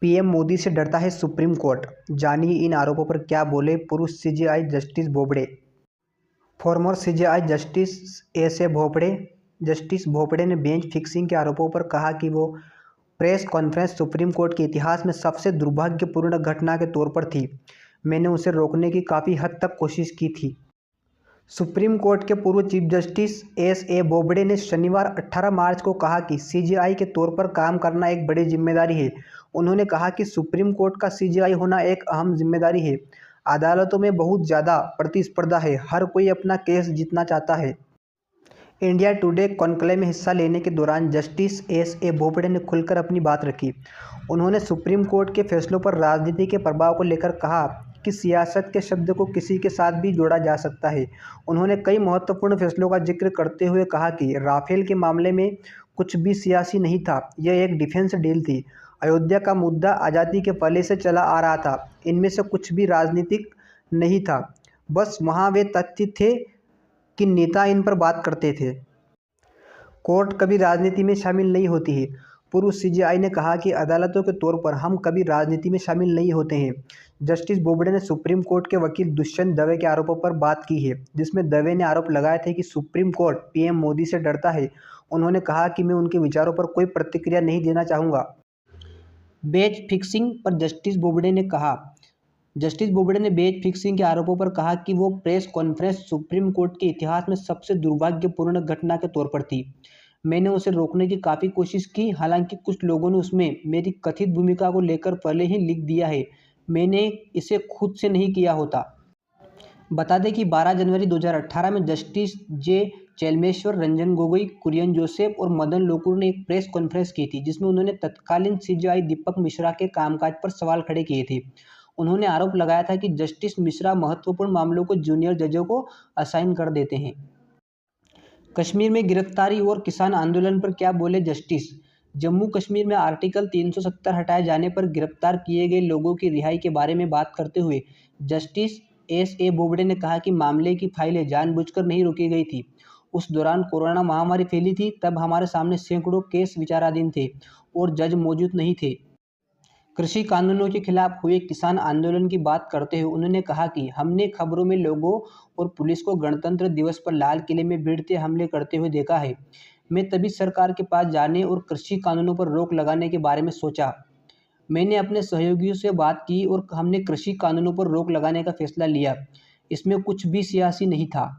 PM Modi से डरता है सुप्रीम कोर्ट, जानिए इन आरोपों पर क्या बोले पूर्व CJI justice Bobde. Farmer CJI justice S A Bobde justice Bobde ने बेंच फिक्सिंग के आरोपों पर कहा कि वो प्रेस कॉन्फ्रेंस सुप्रीम कोर्ट के इतिहास में सबसे दुर्भाग्यपूर्ण घटना के तौर पर थी। मैंने उसे रोकने की काफ़ी हद तक कोशिश की थी। सुप्रीम कोर्ट के पूर्व chief justice S A Bobde ने शनिवार 18 मार्च को कहा कि सीजेआई के तौर पर काम करना एक बड़ी जिम्मेदारी है। उन्होंने कहा कि सुप्रीम कोर्ट का सीजेआई होना एक अहम जिम्मेदारी है। अदालतों में बहुत ज़्यादा प्रतिस्पर्धा है, हर कोई अपना केस जीतना चाहता है। इंडिया टुडे कॉन्क्लेव में हिस्सा लेने के दौरान जस्टिस एस ए बोबड़े ने खुलकर अपनी बात रखी। उन्होंने सुप्रीम कोर्ट के फैसलों पर राजनीति के प्रभाव को लेकर कहा कि सियासत के शब्द को किसी के साथ भी जोड़ा जा सकता है। उन्होंने कई महत्वपूर्ण फैसलों का जिक्र करते हुए कहा कि राफेल के मामले में कुछ भी सियासी नहीं था, यह एक डिफेंस डील थी। अयोध्या का मुद्दा आज़ादी के पहले से चला आ रहा था, इनमें से कुछ भी राजनीतिक नहीं था, बस वहाँ वे तथ्य थे कि नेता इन पर बात करते थे। कोर्ट कभी राजनीति में शामिल नहीं होती है। पूर्व सीजेआई ने कहा कि अदालतों के तौर पर हम कभी राजनीति में शामिल नहीं होते हैं। जस्टिस बोबड़े ने सुप्रीम कोर्ट के वकील दुष्यंत दवे के आरोपों पर बात की है, जिसमें दवे ने आरोप लगाए थे कि सुप्रीम कोर्ट पीएम मोदी से डरता है। उन्होंने कहा कि मैं उनके विचारों पर कोई प्रतिक्रिया नहीं देना चाहूँगा। बेंच फिक्सिंग पर जस्टिस बोबड़े ने बेंच फिक्सिंग के आरोपों पर कहा कि वो प्रेस कॉन्फ्रेंस सुप्रीम कोर्ट के इतिहास में सबसे दुर्भाग्यपूर्ण घटना के तौर पर थी। मैंने उसे रोकने की काफ़ी कोशिश की, हालांकि कुछ लोगों ने उसमें मेरी कथित भूमिका को लेकर पहले ही लिख दिया है। मैंने इसे खुद से नहीं किया होता। बता दें कि 12 जनवरी 2018 में जस्टिस जे चेलमेश्वर, रंजन गोगोई, कुरियन जोसेफ और मदन लोकुर ने एक प्रेस कॉन्फ्रेंस की थी, जिसमें उन्होंने तत्कालीन सीजेआई दीपक मिश्रा के कामकाज पर सवाल खड़े किए थे। उन्होंने आरोप लगाया था कि जस्टिस मिश्रा महत्वपूर्ण मामलों को जूनियर जजों को असाइन कर देते हैं। कश्मीर में गिरफ्तारी और किसान आंदोलन पर क्या बोले जस्टिस। जम्मू कश्मीर में आर्टिकल 370 हटाए जाने पर गिरफ्तार किए गए लोगों की रिहाई के बारे में बात करते हुए जस्टिस एस ए बोबड़े ने कहा कि मामले की फाइलें जानबूझकर नहीं रोकी गई थी। उस दौरान कोरोना महामारी फैली थी, तब हमारे सामने सैकड़ों केस विचाराधीन थे और जज मौजूद नहीं थे। कृषि कानूनों के खिलाफ हुए किसान आंदोलन की बात करते हुए उन्होंने कहा कि हमने खबरों में लोगों और पुलिस को गणतंत्र दिवस पर लाल किले में भिड़ते हमले करते हुए देखा है। मैं तभी सरकार के पास जाने और कृषि कानूनों पर रोक लगाने के बारे में सोचा। मैंने अपने सहयोगियों से बात की और हमने कृषि कानूनों पर रोक लगाने का फैसला लिया। इसमें कुछ भी सियासी नहीं था।